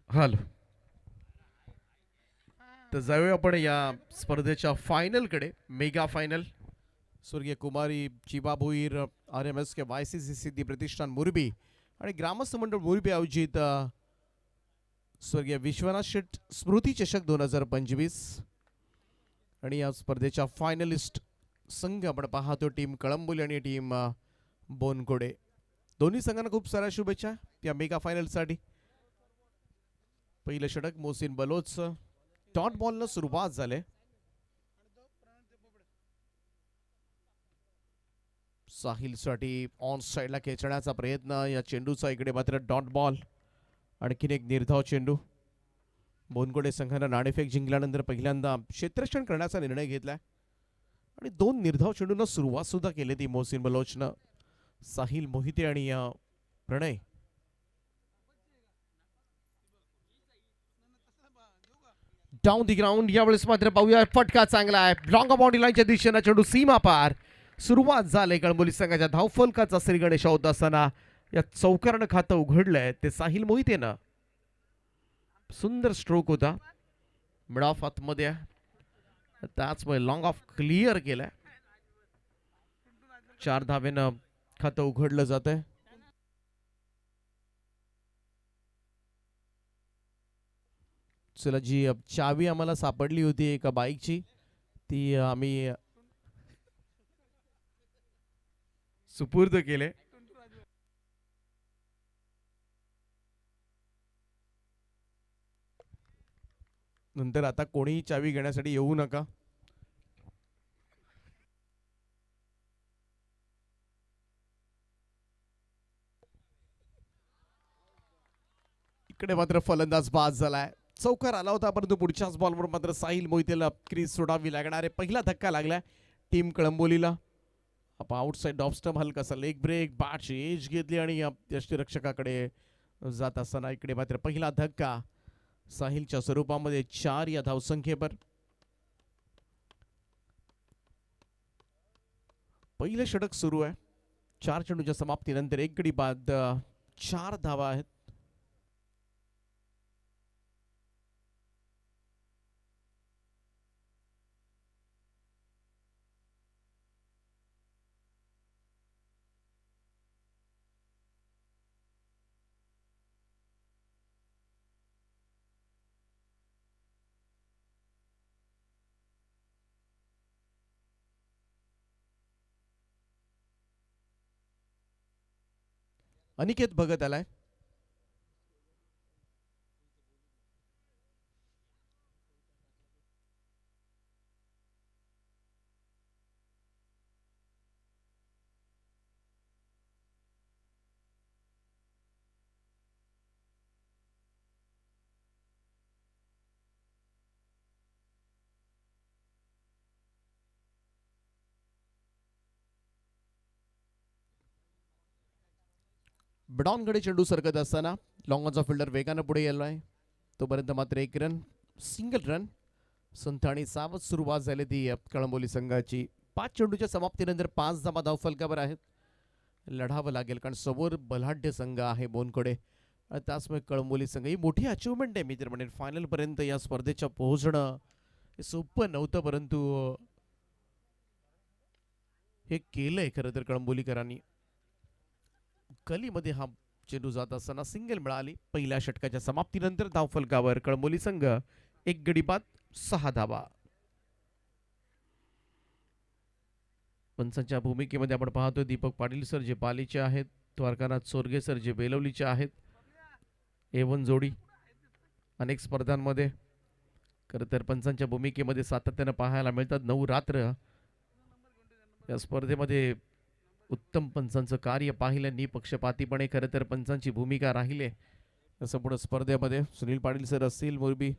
Hello. तर जाऊया आपण या स्पर्धेच्या फायनलकडे. Mega final. स्वर्गीय कुमारी Chiba Bhoir, R M S K Y C C Siddhi प्रतिष्ठान मुरबी आणि ग्रामस्थ मंडळ मुरबी आयोजित स्वर्गीय विश्वनाथ शेट स्मृती चषक 2025 आणि या स्पर्धेच्या फायनलिस्ट संघ आपण पाहतो टीम कळंबोली आणि टीम बोनकोडे. दोन्ही संघांना खूप साऱ्या शुभेच्छा या मेगा फायनलसाठी. पहिलं षटक मोहसिन बलोचचं डॉट बॉलनं सुरुवात झाली. साहिलसाठी ऑन साइडला खेचण्याचा प्रयत्न. या चेंडूचा इकडे मात्र डॉट बॉल. आणखीन एक निर्धाव चेंडू. बोनकोडे संघानं नाणेफेक जिंकल्यानंतर पहिल्यांदा क्षेत्ररक्षण करण्याचा निर्णय घेतलाय आणि 2 निर्धाव चेंडूंना सुरुवात सुद्धा केली ती मोहसिन बलोचनं. साहिल मोहिते आणि प्रणय. Down the ground. यावेळेस मात्र पाहूया फटका चांगला आहे. लॉंग बाउंड्री लाईनच्या दिशेनं चेंडू सीमा पार. सुरुवात झाली कळंबोली संघाच्या धावफलकाचा. श्री गणेश होत असताना या चौकारानं खातं उघडलंय ते साहिल मोहितेनं. सुंदर स्ट्रोक होता. मिड ऑफ आतमध्ये त्याचमुळे लॉंग ऑफ क्लिअर केलाय. 4 धावेनं खातं उघडलं जात आहे. चला, जी चावी आम्हाला सापडली होती एका बाईकची ती आम्ही सुपूर्द केले. नंतर आता कोणीही चावी घेण्यासाठी येऊ नका. इकडे मात्र फलंदाज बाद झालाय. चौकार आला होता परंतु पुढच्याच बॉलवर मात्र साहिल मोहितेला क्रीज सोडावी लागणार आहे. पहिला धक्का लागलाय टीम कळंबोलीला. आउटसाइड ऑफ स्टंप हलकासा लेग ब्रेक. बॅटची एज घेतली आणि यष्टीरक्षकाकडे जात असताना इकडे मात्र पहिला धक्का साहिलच्या स्वरूपामध्ये 4 या धावसंख्येवर. पहिलं षटक सुरू आहे. 4 चेंडूच्या समाप्तीनंतर 1 गडी बाद 4 धावा आहेत. अनिकेत भगत आलाय. ब्रॉनकडे चेंडू सरकत असताना लॉंगॉनचा फिल्डर वेगानं पुढे गेलाय. तोपर्यंत मात्र 1 रन, सिंगल रन. संथ आणि सावध सुरुवात झाली ती कळंबोली संघाची. 5 चेंडूच्या समाप्तीनंतर 5 धावा धावफलकावर आहेत. लढावं लागेल कारण समोर बलाढ्य संघ आहे बोनकडे. त्याचमुळे कळंबोली संघ ही मोठी अचिव्हमेंट आहे. मी तर म्हणेन फायनलपर्यंत या स्पर्धेच्या पोहोचणं हे सोपं नव्हतं परंतु हे केलंय खरं तर कळंबोलीकरांनी. कलीमध्ये हा चेंडू जात असताना सिंगल मिळाली. पहिल्या षटकाच्या समाप्तीनंतर धावफलकावर कळंबोली संघ 1 गडी बाद 6 धावा. पंचांच्या भूमिकेमध्ये आपण पाहतोय दीपक पाटील सर जे पालीचे आहेत, द्वारकानाथ सोरगे सर जे बेलवलीचे आहेत. A1 जोडी अनेक स्पर्धांमध्ये खरं तर पंचांच्या भूमिकेमध्ये सातत्यानं पाहायला मिळतात. 9 रात्र या स्पर्धेमध्ये उत्तम पंचांचं कार्य पाहिलं. निपक्षपातीपणे खरं तर पंचांची भूमिका राहिली. असं पुढे स्पर्धेमध्ये सुनील पाटील सर असतील मुरबी,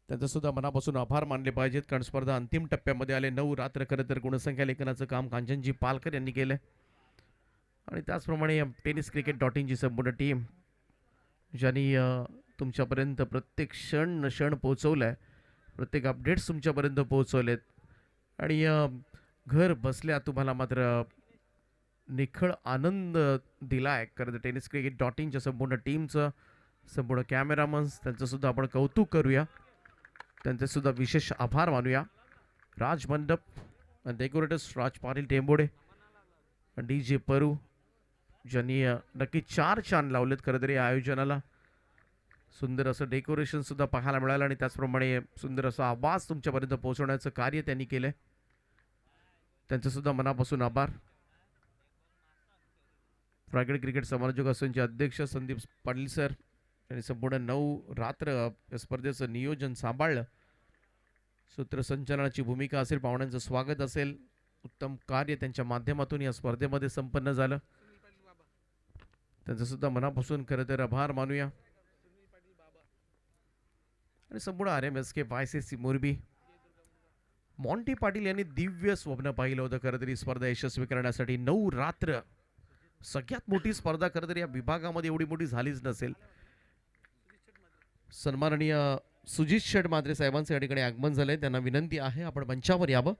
त्यांचं सुद्धा मनापासून आभार मानले पाहिजेत कारण स्पर्धा अंतिम टप्प्यामध्ये आले. 9 रात्र खरं तर गुणसंख्या लेखनाचं काम कांचनजी पालकर यांनी केलंय. आणि त्याचप्रमाणे टेनिस क्रिकेट .inची संपूर्ण टीम ज्यांनी तुमच्यापर्यंत प्रत्येक क्षण पोहोचवलाय. प्रत्येक अपडेट्स तुमच्यापर्यंत पोहोचवलेत आणि घर बसल्या तुम्हाला मात्र निखळ आनंद दिलाय. खरं तर टेनिस क्रिकेट .inच्या संपूर्ण टीमचं संपूर्ण कॅमेरामन्स त्यांचं सुद्धा आपण कौतुक करूया, त्यांचे सुद्धा विशेष आभार मानूया. राज मंडप डेकोरेटर्स राज पाटील टेंबोडे, DJ परू ज्यांनी नक्की 4 चांद लावलेत खरं तरी या आयोजनाला. सुंदर असं डेकोरेशन सुद्धा पाहायला मिळालं आणि त्याचप्रमाणे सुंदर असा आवाज तुमच्यापर्यंत पोहोचवण्याचं कार्य त्यांनी केलंय. त्यांचे सुद्धा मनापासून आभार. रायगड क्रिकेट समालोचक असोचे अध्यक्ष संदीप पाटील सर यांनी संपूर्ण 9 रात्र या स्पर्धेचं नियोजन सांभाळलं. सूत्रसंचालनाची भूमिका असेल, पाहुण्यांचं स्वागत असेल, उत्तम कार्य त्यांच्या माध्यमातून या स्पर्धेमध्ये संपन्न झालं. त्यांचं सुद्धा मनापासून खरं तर आभार मानूया. आणि संपूर्ण RMSK YCC Morbi Monty Patil यांनी दिव्य स्वप्न पाहिलं होतं खरं तरी स्पर्धा यशस्वी करण्यासाठी. 9 रात्र सगळ्यात मोठी स्पर्धा खरं तरी या विभागामध्ये एवढी मोठी झालीच नसेल. सन्माननीय सुजित शेठ मात्रे साहेबांचं या ठिकाणी आगमन झालंय. त्यांना विनंती आहे आपण मंचावर यावं.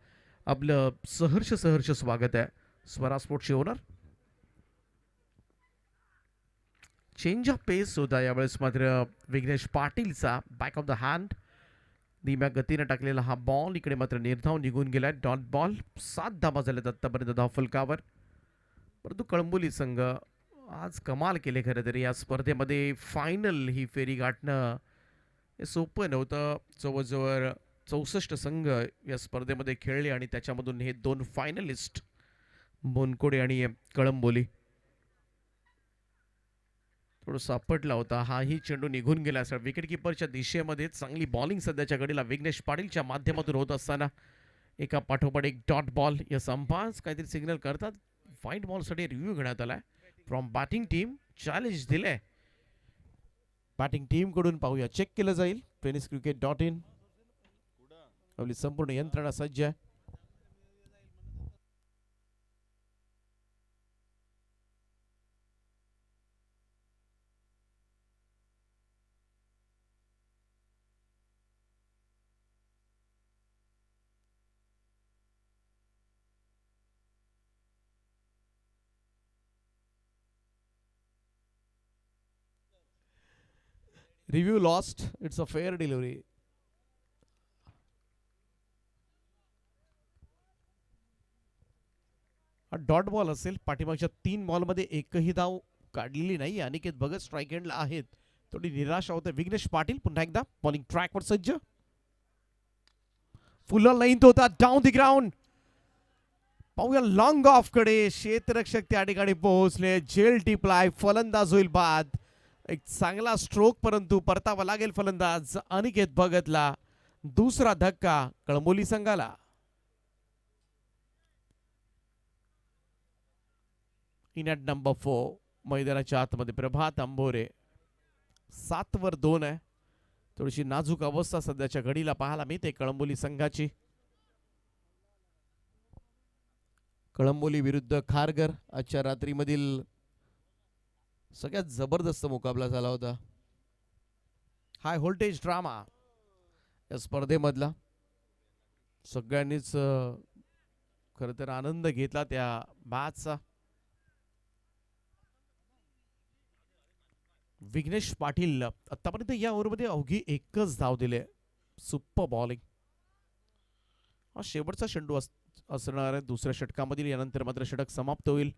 आपलं सहर्ष स्वागत आहे. स्वरा स्पोर्ट्सचे ओनर. चेंज ऑफ पेस होता यावेळेस मात्र विघ्नेश पाटीलचा. बॅक ऑफ द हँड धीम्या गतीने टाकलेला हा बॉल इकडे मात्र निर्धाव निघून गेलाय. Dot ball. 7 धावा झाल्यात आतापर्यंत धाव फलकावर. परंतु कळंबोली संघ आज कमाल केले खरं तरी या स्पर्धेमध्ये. फायनल ही फेरी गाठणं हे सोपं नव्हतं. जवळजवळ 64 संघ या स्पर्धेमध्ये खेळले आणि त्याच्यामधून हे 2 फायनलिस्ट बोनकोडे आणि कळंबोली. थोडासा आपटला होता. हाही चेंडू निघून गेला सर. विकेट किपरच्या दिशेमध्ये चांगली बॉलिंग सध्याच्या घडीला विघ्नेश पाटीलच्या माध्यमातून होत असताना एका पाठोपाठ एक डॉट बॉल. या संपास काहीतरी सिग्नल करतात. व्हाईट बॉलसाठी रिव्ह्यू घेण्यात आलाय फ्रॉम बॅटिंग टीम. चॅलेंज दिलंय बॅटिंग टीम कडून. पाहूया चेक केलं जाईल. tenniscricket.in आपली संपूर्ण यंत्रणा सज्ज आहे. Review lost. It's a fair delivery. हा डॉट बॉल असेल. पाठीमागच्या 3 बॉलमध्ये एकही धाव काढलेली नाही. अनिकेत भगत स्ट्राईक एंडला आहेत. थोडी निराशा होते. विघ्नेश पाटील पुन्हा एकदा बॉलिंग ट्रॅकवर सज्ज. फुल लाईन होता. Down the ground. पाहूया लॉंग ऑफ कडे. क्षेत्ररक्षक त्या ठिकाणी पोहोचले. झेल टिपलाय. फलंदाज होईल बाद. एक चांगला स्ट्रोक परंतु परतावा लागेल फलंदाज अनिकेत भगतला. दुसरा धक्का कळंबोली संघाला. इन ॲट नंबर 4 मैदानाच्या आतमध्ये प्रभात आंबोरे. 7 वर 2 आहे. थोडीशी नाजूक अवस्था सध्याच्या घडीला पाहायला मिळते कळंबोली संघाची. कळंबोली विरुद्ध खारघर आजच्या रात्रीमधील सगळ्यात जबरदस्त मुकाबला झाला होता. हाय व्होल्टेज ड्रामा या स्पर्धेमधला. सगळ्यांनीच खरं तर आनंद घेतला त्या मॅचचा. विघ्नेश पाटील आतापर्यंत या ओव्हरमध्ये अवघी 1च धाव दिले. Super bowling. हा शेवटचा चेंडू असणार आहे दुसऱ्या षटकामधील. यानंतर मात्र षटक समाप्त होईल.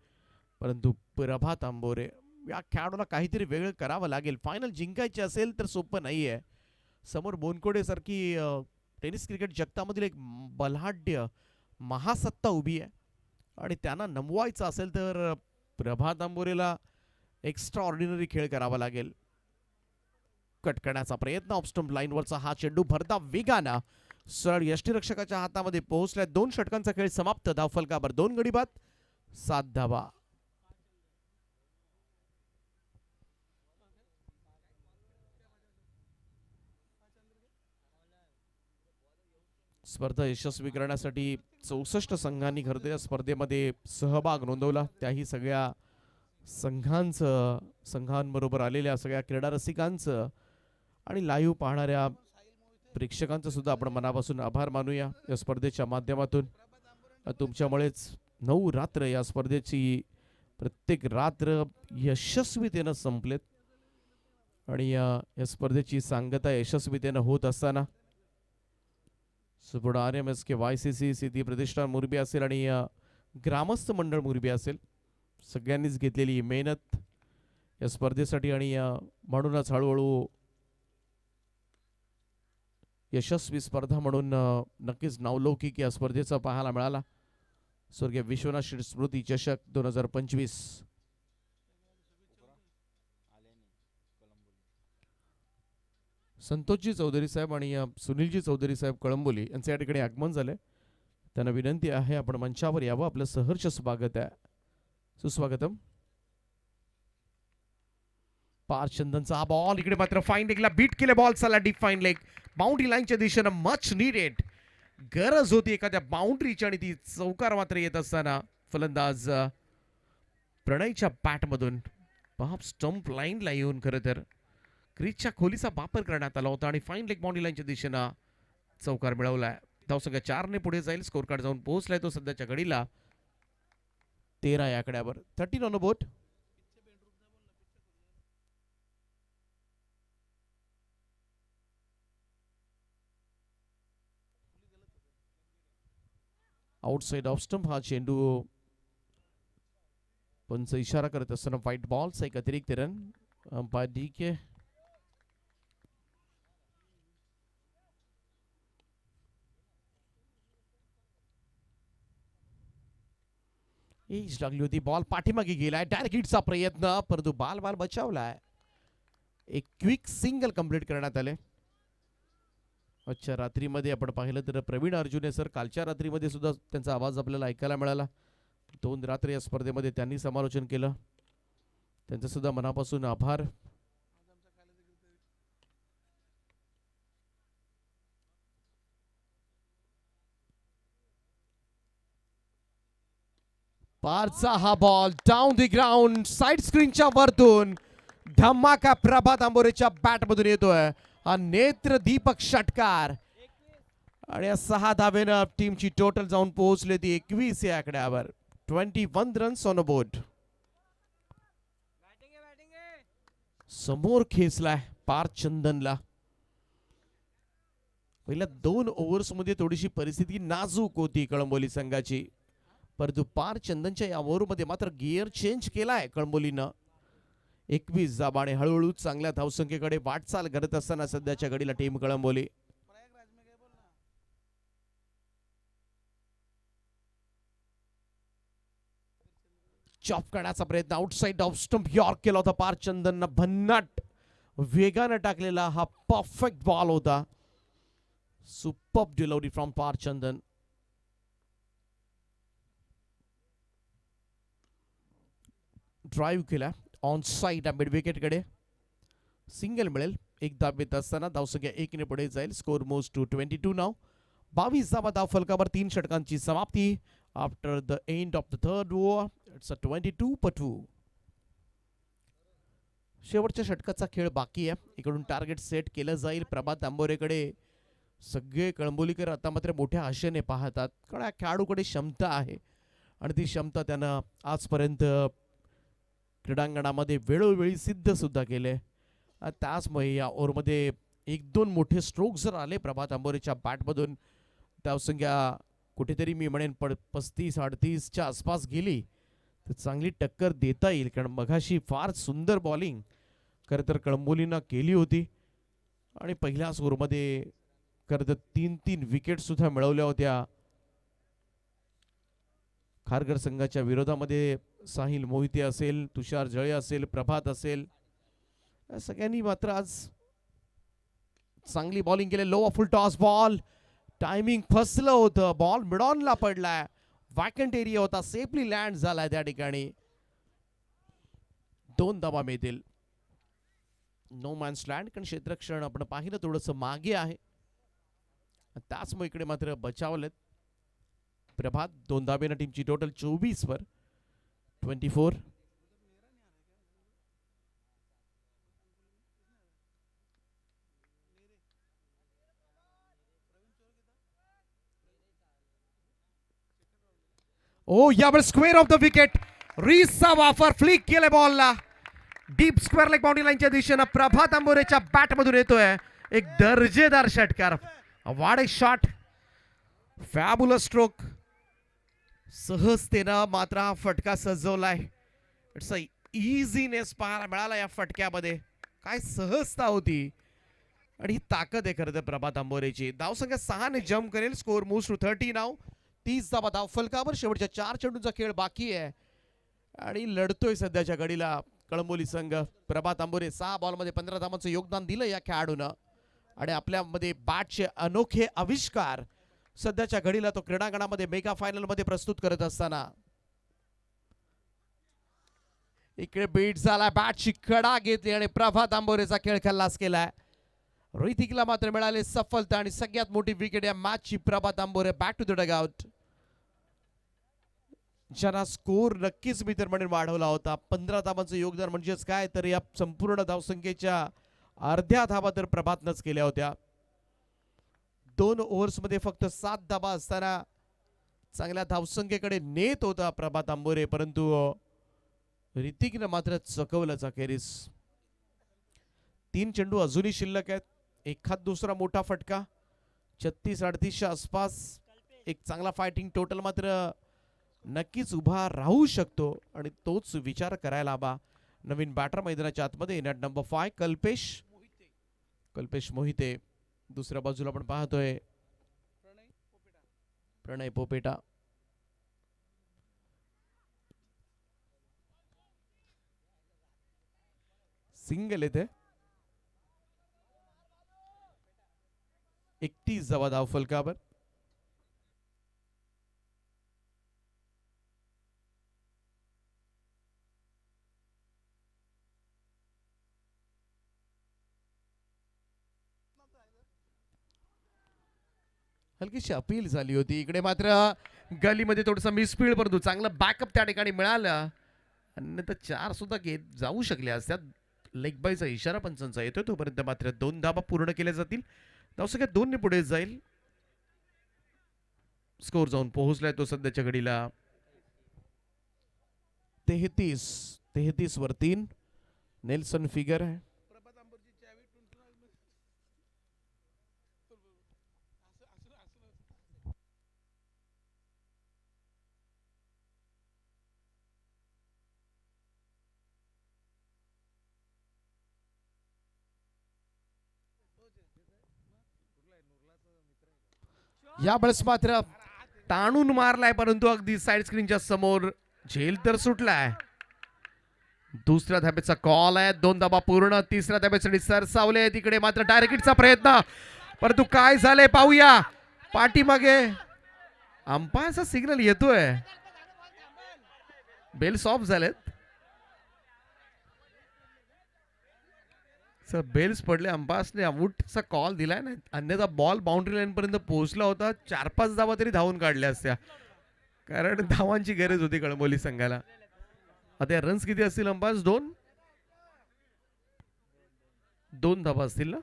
परंतु प्रभात आंबोरे या खेळाडूला काहीतरी वेगळं करावं लागेल. फायनल जिंकायची असेल तर सोपं नाहीये. समोर बोनकोडे सारखी टेनिस क्रिकेट जगतामधील एक बलाढ्य महासत्ता उभी आहे आणि त्यांना नमवायचं असेल तर प्रभात आंबोरेला एक्स्ट्रा ऑर्डिनरी खेळ करावा लागेल. कट करण्याचा प्रयत्न. ऑफस्टंप लाईनवरचा हा चेंडू भरधाव वेगाना सरळ यष्टीरक्षकाच्या हातामध्ये पोहोचलाय. 2 षटकांचा खेळ समाप्त. धावफलकावर 2 गडी बाद 7 धावा. स्पर्धा यशस्वी करण्यासाठी 64 संघांनी खरं तर या स्पर्धेमध्ये सहभाग नोंदवला. त्याही सगळ्या संघांबरोबर आलेल्या सगळ्या क्रीडा रसिकांचं आणि लाईव्ह पाहणाऱ्या प्रेक्षकांचं सुद्धा आपण मनापासून आभार मानूया. या स्पर्धेच्या माध्यमातून तुमच्यामुळेच 9 रात्र या स्पर्धेची प्रत्येक रात्र यशस्वीतेने संपलेत आणि या स्पर्धेची सांगता यशस्वीतेनं होत असताना सुपुढं RMSK YCC सिद्धी प्रतिष्ठान मोरबी असेल आणि ग्रामस्थ मंडळ मोरबी असेल, सगळ्यांनीच घेतलेली मेहनत या स्पर्धेसाठी आणि म्हणूनच हळूहळू यशस्वी स्पर्धा म्हणून नक्कीच नावलौकिक या स्पर्धेचा पाहायला मिळाला. स्वर्गीय विश्वनाथ शेठ स्मृती चषक 2025. संतोषजी चौधरी साहेब आणि सुनीलजी चौधरी साहेब कळंबोली यांचं या ठिकाणी आगमन झालंय. त्यांना विनंती आहे आपण मंचावर यावं. आपलं सहर्ष स्वागत आहे. सुस्वागतम. पारचंदनचा हा बॉल इकडे मात्र फाईन लेगला बीट केले. बॉल चालला डीप फाईन लेग बाउंड्री लाईनच्या दिशेनं. मच नीडेड गरज होती एखाद्या बाउंड्रीची आणि ती चौकार मात्र येत असताना फलंदाज प्रणयच्या बॅटमधून बाप स्टंप लाईनला येऊन खरं तर क्रीजच्या खोलीचा वापर करण्यात आला होता आणि फाईन लेग बाउंड्री लाईनच्या दिशेनं चौकार मिळवलाय. धावसंख्या 4 ने पुढे जाईल. स्कोर कार्ड जाऊन पोहोचलाय तो सध्याच्या घडीला 13 या आकड्यावर. 13 on boat. Outside off stump हा चेंडू पंच इशारा करत असताना व्हाईट बॉलचा एक अतिरिक्त रन. Umpire DK. एज लागली होती. बॉल पाठीमागे गेलाय. डायरेक्ट हिटचा प्रयत्न परंतु बाल बचावलाय. एक क्विक सिंगल कंप्लीट करण्यात आले. अच्छा रात्रीमध्ये आपण पाहिलं तर प्रवीण अर्जुने सर कालच्या रात्रीमध्ये सुद्धा त्यांचा आवाज आपल्याला ऐकायला मिळाला. 2 रात्री या स्पर्धेमध्ये त्यांनी समालोचन केलं. त्यांचं सुद्धा मनापासून आभार. पारचा हा ball down the ground side स्क्रीनच्या वरतून धमाका प्रभात आंबोरेच्या बॅटमधून येतोय. हा नेत्र दीपक षटकार आणि 6 धावेनं टीमची टोटल जाऊन पोहोचले ती 21 या आकड्यावर. 21 रन्स ऑन बोर्ड. समोर खेचलाय पारचंदनला. पहिल्या 2 ओव्हर्स मध्ये थोडीशी परिस्थिती नाजूक होती कळंबोली संघाची, परंतु पारचंदनच्या या ओव्हरमध्ये मात्र गिअर चेंज केलाय कळंबोलीनं. 21 दाबाने हळूहळू चांगल्या धावसंख्येकडे वाटचाल करत असताना सध्याच्या घडीला टीम कळंबोली. चॉप करण्याचा प्रयत्न आउटसाइड ऑफ स्टंप यॉर्क केला होता पारचंदन. भन्नाट वेगाने टाकलेला हा परफेक्ट बॉल होता. Superb delivery from Parchandan. Drive केला ऑन साइड मिड विकेट कडे. सिंगल मिळेल. एक धाव येत असताना धावसंख्या 1 ने पुढे जाईल. स्कोर मोव्स टू 22 नाव. 22 धावा धाव फलकावर 3 षटकांची समाप्ती. After the end of the third over it's a 22-2. शेवटच्या षटकाचा खेळ बाकी आहे. इकडून टार्गेट सेट केलं जाईल प्रभात आंबोरेकडे. सगळे कळंबोलीकर आता मात्र मोठ्या आशेने पाहतात, कारण या खेळाडूकडे क्षमता आहे आणि ती क्षमता त्यानं आजपर्यंत क्रीडांगणामध्ये वेळोवेळी सिद्ध सुद्धा केले. त्याचमुळे या ओव्हरमध्ये 1-2 मोठे स्ट्रोक जर आले प्रभात आंबोरेच्या बॅटमधून, धावसंख्या कुठेतरी मी म्हणेन 35-38च्या आसपास गेली तर चांगली टक्कर देता येईल. कारण मघाशी फार सुंदर बॉलिंग खरं तर कळंबोलीनं केली होती आणि पहिल्याच ओव्हरमध्ये खरं तर 3 विकेट सुद्धा मिळवल्या होत्या. खारघर संघाच्या विरोधामध्ये साहिल मोहिते असेल, तुषार जळे असेल, प्रभात असेल, सगळ्यांनी मात्र आज चांगली बॉलिंग केली. Low full toss ball. Timing फसलं होतं. बॉल मिड ऑनला पडलाय. वॅकंट एरिया होता. सेफली लँड झालाय त्या ठिकाणी. 2 धावा मिळतील. No man's land. कारण क्षेत्ररक्षण आपण पाहिलं थोडंसं मागे आहे, त्याचमुळे इकडे मात्र बचावलेत प्रभात. 2 धावेनं टीमची टोटल 24 वर 24. ओ यावर स्क्वेअर ऑफ द विकेट. रीसचा वापर फ्लिक केले बॉलला. डीप स्क्वेअर लेग बाउंड्री लाईनच्या दिशेनं प्रभात आंबोरेच्या बॅट मधून येतोय एक दर्जेदार षटकार. वाढ शॉट, फॅब्युलस स्ट्रोक. सहजतेनं मात्र हा फटका सजवलाय. इट्स अ इझीनेस पाहायला मिळाला या फटक्यामध्ये. काय सहजता होती आणि ही ताकद आहे खरं तर प्रभात आंबोरेची. धावसंख्या 6 ने जम्प करेल. स्कोर मूव्स टू 30 नाव. 30 धावा धाव फलकावर. शेवटच्या 4 चेंडूंचा खेळ बाकी आहे आणि लढतोय सध्याच्या घडीला कळंबोली संघ. प्रभात आंबोरे 6 बॉलमध्ये 15 धावांचं योगदान दिलं या खेळाडूनं आणि आपल्यामध्ये बॅटचे अनोखे आविष्कार सध्याच्या घडीला तो क्रीडांगणामध्ये मेगा फायनल मध्ये प्रस्तुत करत असताना इकडे बीट झाला. बॅटची कडा घेतली आणि प्रभात आंबोरेचा खेळ खल्लास केलाय. ऋतिकला मात्र मिळाले सफलता आणि सगळ्यात मोठी विकेट या मॅचची. Prabhat Ambore back to the dugout. ज्यांना स्कोर नक्कीच मी तर म्हणेन वाढवला होता. 15 धावांचं योगदान म्हणजेच काय तर या संपूर्ण धावसंख्येच्या अर्ध्या धावा तर प्रभातनंच केल्या होत्या. 2 ओव्हर्समध्ये फक्त 7 धावा असताना चांगल्या धावसंख्येकडे नेत होता प्रभात आंबोरे, परंतु ऋतिकनं मात्र चकवलं अखेरीस. 3 चेंडू अजूनही शिल्लक आहेत. एखाद दुसरा मोठा फटका 36-38च्या आसपास एक चांगला फायटिंग टोटल मात्र नक्कीच उभा राहू शकतो आणि तोच विचार करायला हवा. नवीन बॅटर मैदानाच्या आतमध्ये नेट नंबर 5 कल्पेश मोहिते. दुसऱ्या बाजूला आपण पाहतोय प्रणय पोपेटा. सिंगल येते. 31 धावा धाव फलकावर. हलकीशी अपील झाली होती. इकडे मात्र गलीमध्ये थोडंसं मिसफील्ड, परंतु चांगलं बॅकअप त्या ठिकाणी मिळालं. अन्यथा 4 सुद्धा घेत जाऊ शकले असत्या. लेग बायचा इशारा पंचांचा येतोय. तोपर्यंत मात्र 2 धावा पूर्ण केल्या जातील. धावसंख्या 2 ने पुढे जाईल. स्कोर जाऊन पोहोचलाय तो सध्याच्या घडीला 33 वर 3. नेल्सन फिगर आहे. यावेळेस मात्र ताणून मारलाय, परंतु अगदी साइड स्क्रीनच्या समोर झेल तर सुटलाय. दुसऱ्या धाब्याचा कॉल आहे. 2 धाबा पूर्ण. तिसऱ्या धाब्यासाठी सरसावले. तिकडे मात्र डायरेक्ट हिटचा प्रयत्न, परंतु काय झालंय पाहूया. पाठीमागे अंपायरचा सिग्नल येतोय. बेल्स ऑफ झालेत. बेल्स पडले. अंपायर्सने आउटचा कॉल दिलाय ना, अन्यथा बॉल बाउंड्री लाईन पर्यंत पोहोचला होता. 4-5 धावा तरी धावून काढल्या असत्या, कारण धावांची गरज होती कळंबोली संघाला. आता रन्स किती असतील अंपायर्स? 2 धावा असतील ना.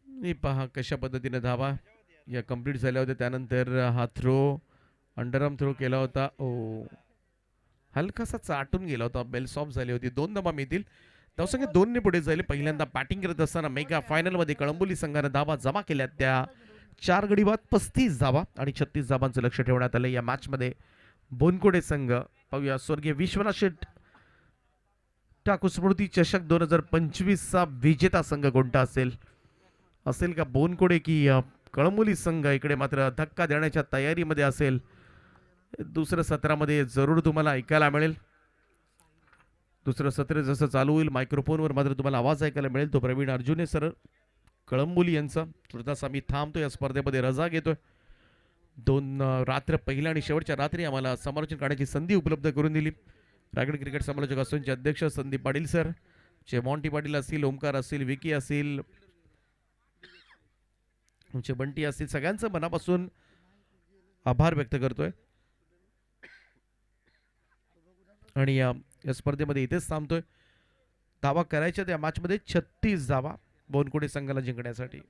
मी पहा कशा पद्धतीने धावा या कंप्लीट झाल्या होत्या. त्यानंतर हा थ्रो अंडरआर्म थ्रो केला होता. ओ हलकासा चाटून गेला होता. बेल सॉफ्ट झाली होती. 2 धावा मिळतील. धावसंख्या 2 ने पुढे जाईल. पहिल्यांदा बॅटिंग करत असताना मेगा फायनल मध्ये कळंबोली संघाने धावा जमा केल्या. त्या 4 गडी बाद 35 धावा आणि 36 धावांचं लक्ष ठेवण्यात आलं या मॅच मध्ये. बोनकोडे संघ पाहूया. स्वर्गीय विश्वनाथ शेठ ठाकूर स्मृती चषक 2025 चा विजेता संघ कोणता असेल का बोनकोडे की कळंबोली संघ? इकडे मात्र धक्का देण्याच्या तयारीमध्ये असेल. दुसऱ्या सत्रामध्ये जरूर तुम्हाला ऐकायला मिळेल. दुसरं सत्र जसं चालू होईल मायक्रोफोनवर मात्र तुम्हाला आवाज ऐकायला मिळेल. तो प्रवीण अर्जुने सर कळंबोली यांचा. तुर्तास आम्ही थांबतो या स्पर्धेमध्ये रजा घेतोय. 2 रात्र पहिल्या आणि शेवटच्या रात्री आम्हाला समालोचन करण्याची संधी उपलब्ध करून दिली. रायगड क्रिकेट समालोचक असोचे अध्यक्ष संदीप पाटील सर, चे मॉन्टी पाटील असतील, ओमकार असतील, विकी असतील, तुमचे बंटी असतील, सगळ्यांचं मनापासून आभार व्यक्त करतोय. आणि या स्पर्धेमध्ये इथेच थांबतोय. धावा करायच्या त्या मॅच मध्ये 36 धावा बोनकोडे संघाला जिंकण्यासाठी.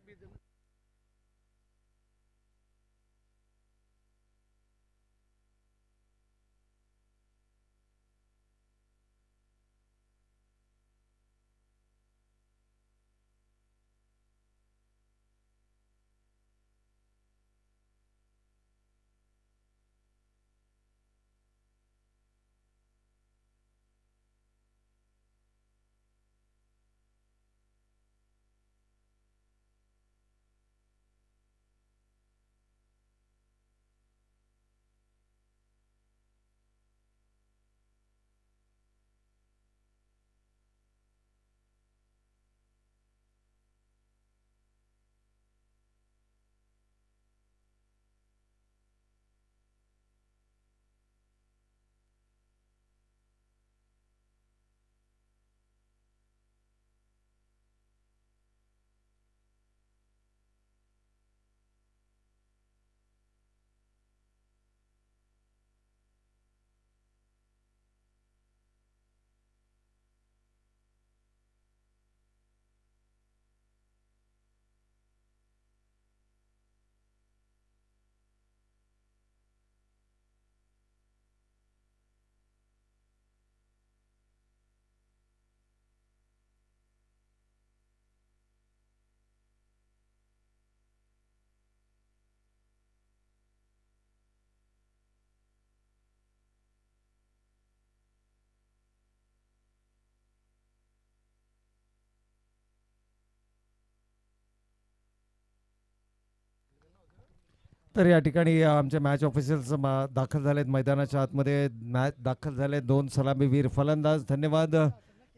तर या ठिकाणी आमचे मॅच ऑफिशियल्स दाखल झालेत मैदानाच्या आतमध्ये. मॅच दाखल झाले 2 सलामीवीर फलंदाज. धन्यवाद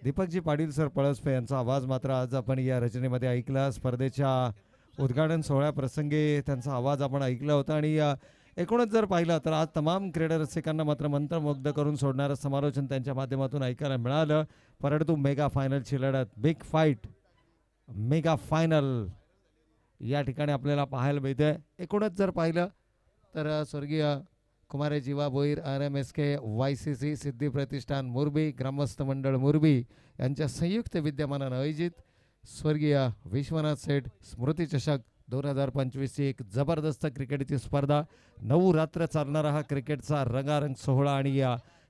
दीपकजी पाटील सर पळसपे यांचा आवाज मात्र आज आपण या रचनेमध्ये ऐकला. स्पर्धेच्या उद्घाटन सोहळ्याप्रसंगी त्यांचा आवाज आपण ऐकला होता. आणि एकूणच जर पाहिलं तर आज तमाम क्रीडा रसिकांना मात्र मंत्रमुग्ध करून सोडणारं समालोचन त्यांच्या माध्यमातून ऐकायला मिळालं. परंतु मेगा फायनलची लढत, बिग फाईट, मेगा फायनल या ठिकाणी आपल्याला पाहायला मिळते. एकूणच जर पाहिलं तर स्वर्गीय कुमारे जीवा भोईर, RMSK, YCC, सिद्धी प्रतिष्ठान मुरबी, ग्रामस्थ मंडळ मुरबी यांच्या संयुक्त विद्यमानानं आयोजित स्वर्गीय विश्वनाथ सेठ स्मृती चषक 2025 ची एक जबरदस्त क्रिकेटची स्पर्धा. 9 रात्र चालणारा हा क्रिकेटचा रंगारंग सोहळा. आणि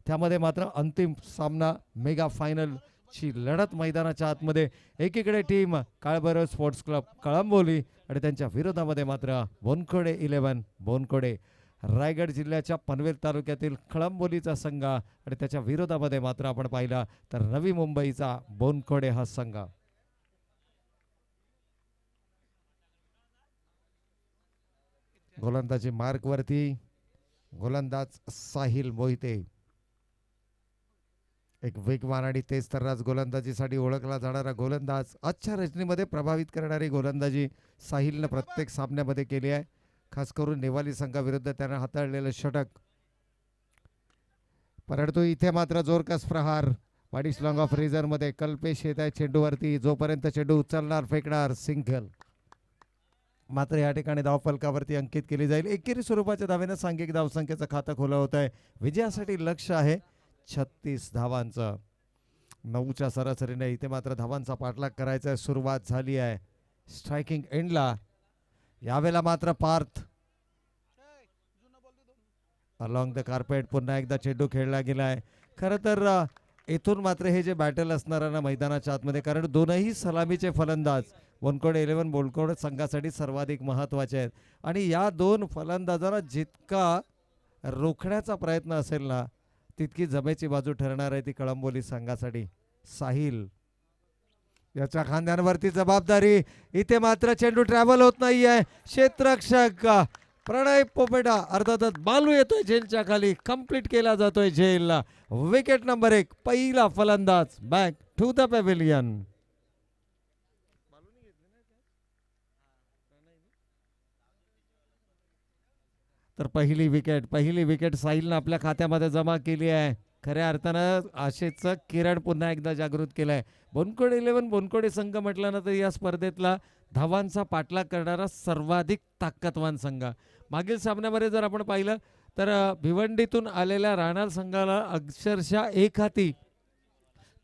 त्यामध्ये मात्र अंतिम सामना, मेगा फायनल ची लढत मैदानाच्या आतमध्ये. एकीकडे team Kalbhairav sports club Kalamboli आणि त्यांच्या विरोधामध्ये मात्र बोनखोडे 11 बोनखोडे, रायगड जिल्ह्याच्या पनवेल तालुक्यातील कळंबोलीचा संघ आणि त्याच्या विरोधामध्ये मात्र आपण पाहिला तर नवी मुंबईचा बोनखोडे हा संघ. गोलंदाजी मार्क वरती गोलंदाज साहिल मोहिते, एक वेगवान आणि तेज तर्राज गोलंदाजीसाठी ओळखला जाणारा गोलंदाज. आजच्या रचनेमध्ये प्रभावित करणारी गोलंदाजी साहिलनं प्रत्येक सामन्यामध्ये केली आहे. खास करून नेवाली संघाविरुद्ध त्यानं हाताळलेलं षटक. परंतु इथे मात्र जोरकस प्रहार वाडीस लॉंग ऑफ रिझर्व मध्ये कल्पेश येत आहे चेंडूवरती. जोपर्यंत चेंडू उचलणार फेकणार सिंगल. मात्र या ठिकाणी धावफलकावरती अंकित केली जाईल. एकेरी स्वरूपाच्या धावेनं सांघिक धावसंख्येचं खातं खुलं होत आहे. विजयासाठी लक्ष आहे 36 धावांचं. 9च्या सरासरीने इथे मात्र धावांचा पाठलाग करायचा आहे. सुरुवात झाली आहे स्ट्रायकिंग एंडला. यावेळेला मात्र पार्थ अलॉंग द कार्पेट पुन्हा एकदा चेंडू खेळला गेलाय. खरं तर इथून मात्र हे जे बॅटल असणार ना मैदानाच्या आतमध्ये, कारण दोनही सलामीचे फलंदाज बोनखोडे 11 बोनखोडे संघासाठी सर्वाधिक महत्वाचे आहेत. आणि या दोन फलंदाजांना जितका रोखण्याचा प्रयत्न असेल ना तितकी जमेची बाजू ठरणार आहे ती कळंबोली संघासाठी. साहिल याच्या खांद्यांवरती जबाबदारी. इथे मात्र चेंडू ट्रॅव्हल होत नाहीये. क्षेत्ररक्षक प्रणय पोपेटा अर्थातच बालू येतोय झेलच्या खाली. कंप्लीट केला जातोय झेलला. Wicket number 1. पहिला फलंदाज बॅक टू द पॅव्हिलियन. तर पहिली विकेट साहिलनं आपल्या खात्यामध्ये जमा केली आहे. खऱ्या अर्थानं आशेचं किरण पुन्हा एकदा जागृत केलंय. बोनखोडे 11 बोनखोडे संघ म्हटलं ना तर या स्पर्धेतला धावांचा पाठलाग करणारा सर्वाधिक ताकदवान संघ. मागील सामन्यामध्ये जर आपण पाहिलं तर भिवंडीतून आलेल्या राहणार संघाला अक्षरशः एक हाती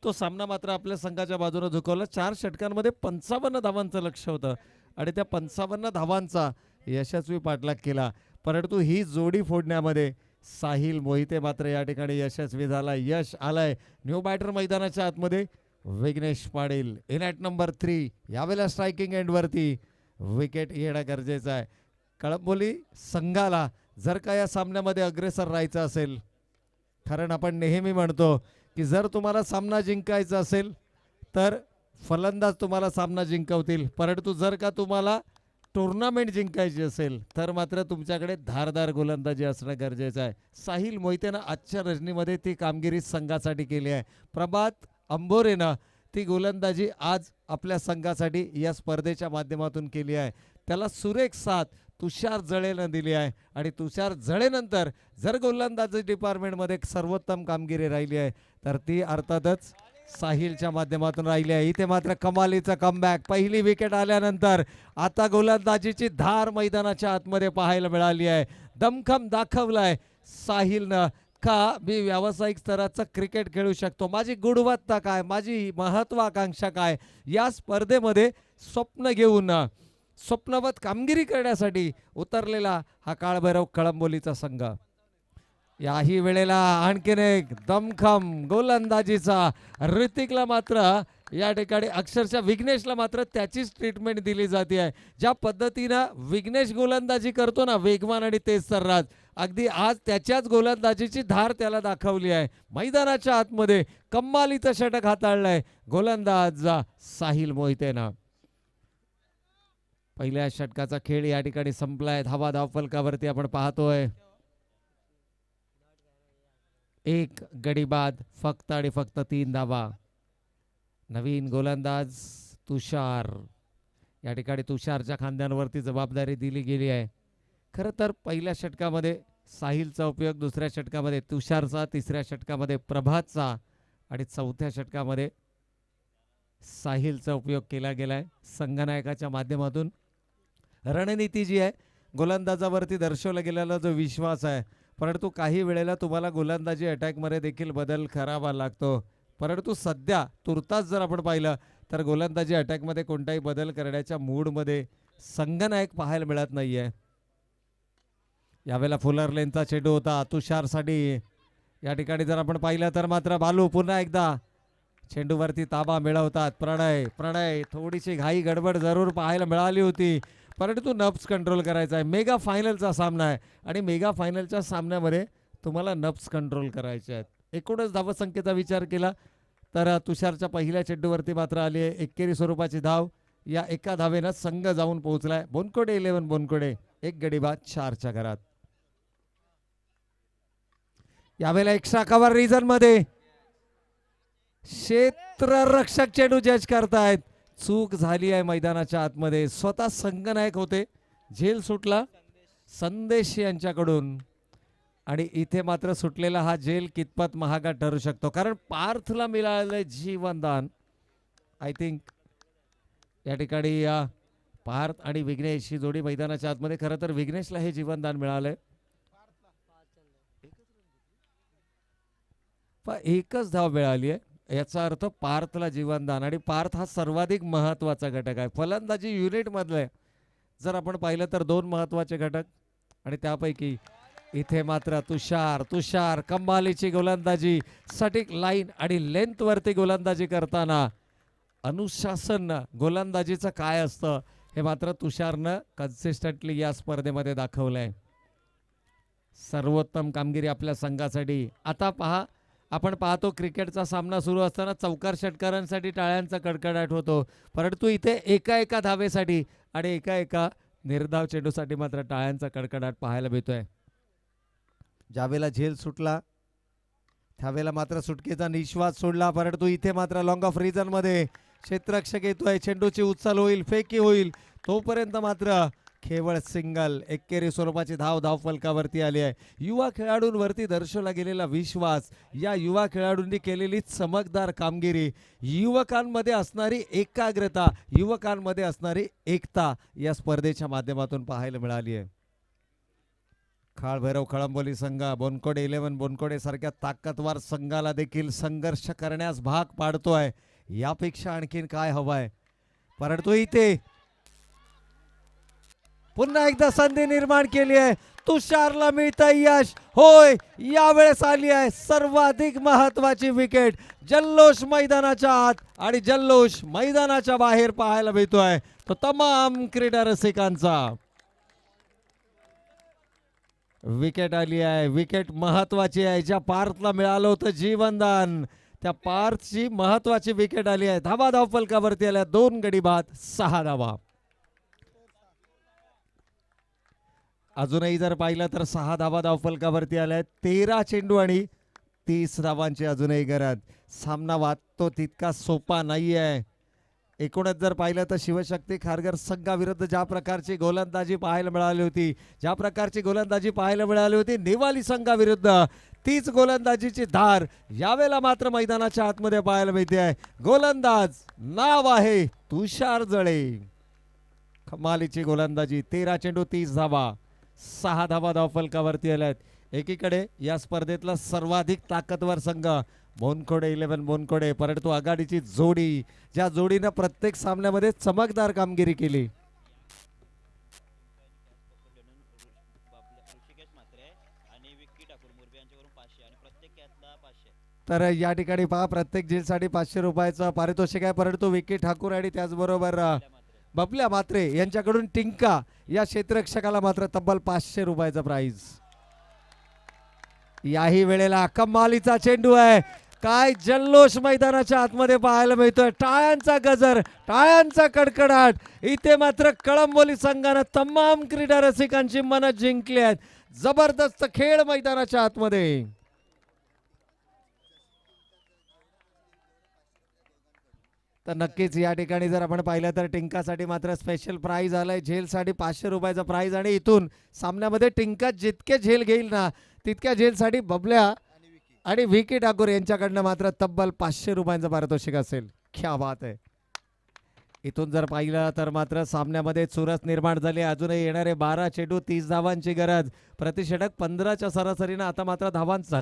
तो सामना मात्र आपल्या संघाच्या बाजूने झुकवला. 4 षटकांमध्ये 55 धावांचं लक्ष होतं आणि त्या 55 धावांचा यशस्वी पाठलाग केला. परंतु ही जोडी फोडण्यामध्ये साहिल मोहिते मात्र या ठिकाणी यशस्वी झाला. यश आलंय. न्यू बॅटर मैदानाच्या आतमध्ये Vighnesh Patil in at number 3. यावेळेला स्ट्रायकिंग एंडवरती विकेट येणं गरजेचं आहे. कळंबोली संघाला जर का या सामन्यामध्ये अग्रेसर राहायचं असेल, कारण आपण नेहमी म्हणतो की जर तुम्हाला सामना जिंकायचा असेल तर फलंदाज तुम्हाला सामना जिंकवतील, परंतु जर का तुम्हाला टुर्नामेंट जिंकायची असेल तर मात्र तुमच्याकडे धारदार गोलंदाजी असणं गरजेचं आहे. साहिल मोहितेनं आजच्या रजनीमध्ये ती कामगिरी संघासाठी केली आहे. प्रभात अंबोरेनं ती गोलंदाजी आज आपल्या संघासाठी या स्पर्धेच्या माध्यमातून केली आहे. त्याला सुरेख साथ तुषार जळेनं दिली आहे आणि तुषार जळेनंतर जर गोलंदाजी डिपार्टमेंटमध्ये सर्वोत्तम कामगिरी राहिली आहे तर ती अर्थातच साहिलच्या माध्यमातून राहिली आहे. इथे मात्र कमालीचा कमबॅक. पहिली विकेट आल्यानंतर आता गोलंदाजीची धार मैदानाच्या आतमध्ये पाहायला मिळाली आहे. दमखम दाखवलाय साहिलनं का मी व्यावसायिक स्तराचं क्रिकेट खेळू शकतो. माझी गुणवत्ता काय, माझी महत्वाकांक्षा काय, या स्पर्धेमध्ये स्वप्न घेऊन स्वप्नवत कामगिरी करण्यासाठी उतरलेला हा काळभैरव कळंबोलीचा संघ. याही वेळेला आणखीन एक दमखम गोलंदाजीचा. ऋतिकला मात्र या ठिकाणी अक्षरशः विघ्नेशला मात्र त्याचीच ट्रीटमेंट दिली जाते आहे. ज्या पद्धतीनं विघ्नेश गोलंदाजी करतो ना, वेगवान आणि तेज सर्रास, अगदी आज त्याच्याच गोलंदाजीची धार त्याला दाखवली आहे. मैदानाच्या आतमध्ये कमालीचं षटक हाताळलंय गोलंदाज साहिल मोहितेनं. पहिल्या षटकाचा खेळ या ठिकाणी संपलाय. धावा धावफलकावरती आपण पाहतोय. एक गडी बाद, फक्त आणि फक्त 3 धावा. नवीन गोलंदाज तुषार. या ठिकाणी तुषारच्या खांद्यांवरती जबाबदारी दिली गेली आहे. खरं तर पहिल्या षटकामध्ये साहिलचा उपयोग, दुसऱ्या षटकामध्ये तुषारचा, तिसऱ्या षटकामध्ये प्रभातचा आणि चौथ्या षटकामध्ये साहिलचा उपयोग केला गेलाय. संघनायकाच्या माध्यमातून रणनीती जी आहे, गोलंदाजावरती दर्शवला गेलेला जो विश्वास आहे, परंतु काही वेळेला तुम्हाला गोलंदाजी अटॅकमध्ये देखील बदल करावा लागतो. परंतु सध्या तुर्तास जर आपण पाहिलं तर गोलंदाजी अटॅकमध्ये कोणताही बदल करण्याच्या मूडमध्ये संघनायक पाहायला मिळत नाहीये. यावेळेला फुलर लेनचा चेंडू होता तुषारसाठी. या ठिकाणी जर आपण पाहिलं तर मात्र बालू पुन्हा एकदा चेंडूवरती ताबा मिळवतात. प्रणय थोडीशी घाई गडबड जरूर पाहायला मिळाली होती, परंतु नब्स कंट्रोल करायचा आहे. मेगा फायनलचा सामना आहे आणि मेगा फायनलच्या सामन्यामध्ये तुम्हाला नब्स कंट्रोल करायचे आहेत. एकूणच धावसंख्येचा विचार केला तर तुषारच्या पहिल्या चेंडूवरती मात्र आली आहे एकेरी स्वरूपाची धाव. या एका धावेनं संघ जाऊन पोहोचलाय. बोनकोडे 11 बोनकोडे, एक गडी बाद, 4च्या घरात. यावेळेला एक्स्ट्रा कव्हर रिजन मध्ये क्षेत्ररक्षक चेंडू जज करतायत. चूक झाली आहे मैदानाच्या आतमध्ये. स्वतः संघनायक होते, झेल सुटला संदेश यांच्याकडून आणि इथे मात्र सुटलेला हा झेल कितपत महागा ठरू शकतो, कारण पार्थला मिळालेलं जीवनदान. आय थिंक या ठिकाणी पार्थ आणि विघ्नेश ही जोडी मैदानाच्या आतमध्ये. खरं तर विघ्नेशला हे जीवनदान मिळालंय. एकच धाव मिळाली आहे, याचा अर्थ पार्थला जीवनदान. आणि पार्थ हा सर्वाधिक महत्वाचा घटक आहे फलंदाजी युनिट मधले. जर आपण पाहिलं तर 2 महत्वाचे घटक आणि त्यापैकी इथे मात्र तुषार कमालीची गोलंदाजी. सटीक लाईन आणि लेंथ वरती गोलंदाजी करताना अनुशासन गोलंदाजीचं काय असतं हे मात्र तुषारनं कन्सिस्टंटली या स्पर्धेमध्ये दाखवलंय. सर्वोत्तम कामगिरी आपल्या संघासाठी. आता पहा, आपण पाहतो क्रिकेटचा सामना सुरू असताना चौकार षटकारांसाठी टाळ्यांचा कडकडाट होतो, परंतु इथे एका धावेसाठी आणि एका निर्धाव चेंडूसाठी मात्र टाळ्यांचा कडकडाट पाहायला मिळतोय. ज्यावेळेला झेल सुटला त्यावेळेला मात्र सुटकेचा निश्वास सोडला, परंतु इथे मात्र लॉंग ऑफ रिजन मध्ये क्षेत्ररक्षक येतोय. चेंडूची उचल होईल, फेकी होईल, तोपर्यंत मात्र केवळ सिंगल. एकेरी स्वरूपाची धाव फलकावरती आली आहे. युवा खेळाडूंवरती दर्शवला गेलेला विश्वास, या युवा खेळाडूंनी केलेली चमकदार कामगिरी, युवकांमध्ये असणारी एकाग्रता, युवकांमध्ये असणारी एकता या स्पर्धेच्या माध्यमातून पाहायला मिळाली आहे. खाळभैरव कळंबोली संघ बोनकोडे 11 बोनकोडे सारख्या ताकदवार संघाला देखील संघर्ष करण्यास भाग पाडतोय. यापेक्षा आणखीन काय हवंय. परंतु इथे पुन्हा एकदा संधी निर्माण केली आहे. तुषारला मिळतंय यश. होय, यावेळेस आली आहे सर्वाधिक महत्वाची विकेट. जल्लोष मैदानाच्या आत आणि जल्लोष मैदानाच्या बाहेर पाहायला मिळतोय तो तमाम क्रीडा रसिकांचा. विकेट आली आहे. विकेट महत्वाची आहे. ज्या पार्थला मिळालं होतं जीवनदान, त्या पार्थची महत्वाची विकेट आली आहे. धाव फलकावरती आल्या 2 गडी बाद, 6 धावा. अजूनही जर पाहिलं तर 6 धावा धावफलकावरती आल्या. 13 चेंडू आणि 30 धावांची अजूनही गरज. सामना वाटतो तितका सोपा नाहीये. एकूणच जर पाहिलं तर शिवशक्ती खारघर संघाविरुद्ध ज्या प्रकारची गोलंदाजी पाहायला मिळाली होती, ज्या प्रकारची गोलंदाजी पाहायला मिळाली होती नेवाली संघाविरुद्ध, तीच गोलंदाजीची धार यावेळेला मात्र मैदानाच्या आतमध्ये पाहायला मिळते आहे. गोलंदाज नाव आहे तुषार जळे. कमालीची गोलंदाजी. 13 चेंडू 30 धावा, 6 धावा धावफलकावरती आल्यात. एकीकडे या स्पर्धेतला सर्वाधिक ताकदवर संघ बोनकोडे 11 बोनकोडे, परंतु आघाडीची जोडी, ज्या जोडीनं प्रत्येक सामन्यामध्ये चमकदार कामगिरी केली. तर या ठिकाणी पहा, प्रत्येक झेलसाठी 500 रुपयाचं पारितोषिक आहे, परंतु विकी ठाकूर आणि त्याचबरोबर बबल्या म्हात्रे यांच्याकडून टिंका या क्षेत्ररक्षकाला मात्र तब्बल 500 रुपयाचा प्राइज. याही वेळेला कमालीचा चेंडू आहे. काय जल्लोष मैदानाच्या आतमध्ये पाहायला मिळतोय. टाळ्यांचा गजर, टाळ्यांचा कडकडाट. इथे मात्र कळंबोली संघानं तमाम क्रीडा रसिकांची मनं जिंकली आहेत. जबरदस्त खेळ मैदानाच्या आतमध्ये. तर नक्कीच या ठिकाणी जर आपण पाहिलं तर टिंकासाठी मात्र स्पेशल प्राइज आलाय. झेलसाठी 500 रुपयाचा प्राइज आणि इथून सामन्यामध्ये टिंका जितके झेल घेईल ना तितक्या झेलसाठी बबल्या आणि व्ही.के. ठाकूर यांच्याकडनं मात्र तब्बल 500 रुपयांचं पारितोषिक असेल. क्या बात आहे. इथून जर पाहिलं तर मात्र सामन्यामध्ये चुरस निर्माण झाली. अजूनही येणारे 12 चेंडू 30 धावांची गरज. प्रतिषटक 15च्या सरासरीनं आता मात्र धावांचा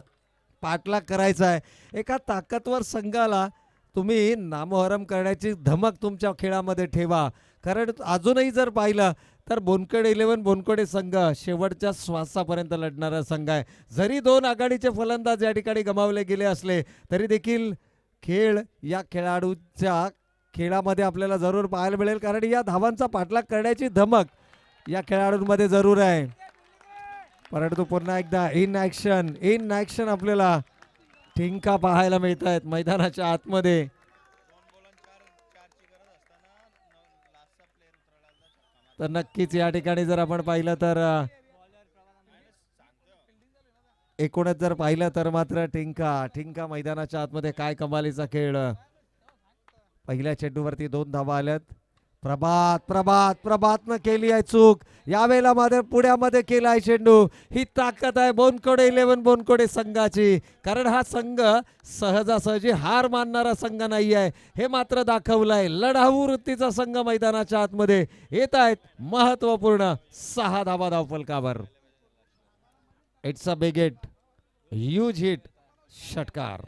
पाठलाग करायचा आहे. एका ताकदवर संघाला तुम्ही नामोहरम करण्याची धमक तुमच्या खेळामध्ये ठेवा. कारण अजूनही जर पाहिलं तर बोनकडे 11 बोनकडे संघ शेवटच्या श्वासापर्यंत लढणारा संघ आहे. जरी 2 आघाडीचे फलंदाज या ठिकाणी गमावले गेले असले तरी देखील खेळ या खेळाडूच्या खेळामध्ये आपल्याला जरूर पाहायला मिळेल. कारण या धावांचा पाठलाग करण्याची धमक या खेळाडूंमध्ये जरूर आहे. परंतु पुन्हा एकदा इन ॲक्शन आपल्याला टिंका पाहायला मिळत आहेत मैदानाच्या आतमध्ये. तर नक्कीच या ठिकाणी जर आपण पाहिलं तर एकूणच जर पाहिलं तर मात्र टिंका मैदानाच्या आतमध्ये काय कमालीचा खेळ. पहिल्या चेंडूवरती 2 धावा आल्यात. प्रभातनं केली आहे चूक. यावेळेला मात्र पुण्यामध्ये केला आहे चेंडू. ही ताकद आहे बोनकोडे 11 बोनकोडे संघाची. कारण हा संघ सहजासहजी हार मानणारा संघ नाही आहे हे मात्र दाखवलंय. लढाऊ वृत्तीचा संघ मैदानाच्या आतमध्ये येत आहेत. महत्वपूर्ण 6 धावा धावफलकावर. It's a big hit, huge hit, षटकार.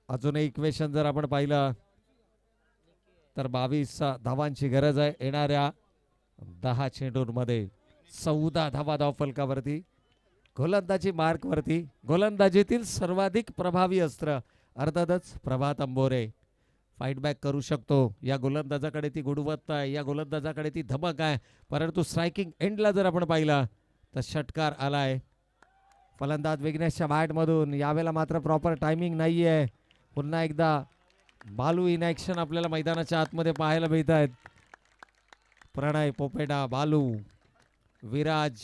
अजूनही इक्वेशन जर आपण पाहिलं तर 22 धावांची गरज आहे. येणाऱ्या 10 चेंडूंमध्ये 14 धावा धावफलकावरती. गोलंदाजी मार्कवरती गोलंदाजीतील सर्वाधिक प्रभावी अस्त्र अर्थातच प्रभात अंबोरे. फाईट बॅक करू शकतो. या गोलंदाजाकडे ती गुणवत्ता आहे, या गोलंदाजाकडे ती धमक आहे. परंतु स्ट्रायकिंग एंडला जर आपण पाहिला तर षटकार आलाय. फलंदाज विघ्नेशच्या बॅटमधून. यावेळेला मात्र प्रॉपर टायमिंग नाही आहे. पुन्हा एकदा बालू इन ॲक्शन आपल्याला मैदानाच्या आतमध्ये पाहायला मिळत आहेत. Pranay, Popeda, Balu, Viraj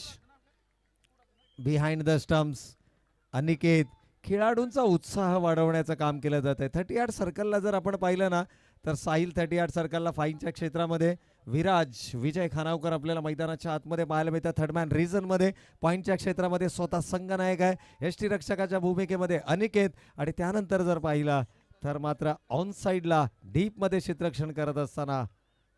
behind the stumps, Aniket. खेळाडूंचा उत्साह वाढवण्याचं काम केलं जात आहे. 38 सर्कलला जर आपण पाहिलं ना तर साहिल 38 सर्कलला फाईनच्या क्षेत्रामध्ये. विराज विजय खानावकर आपल्याला मैदानाच्या आतमध्ये पाहायला मिळतात. थर्डमॅन रिझनमध्ये पॉईंटच्या क्षेत्रामध्ये स्वतः संघनायक आहे. यष्टी रक्षकाच्या भूमिकेमध्ये अनिकेत. आणि त्यानंतर जर पाहिला तर मात्र ऑन साईडला डीपमध्ये क्षेत्ररक्षण करत असताना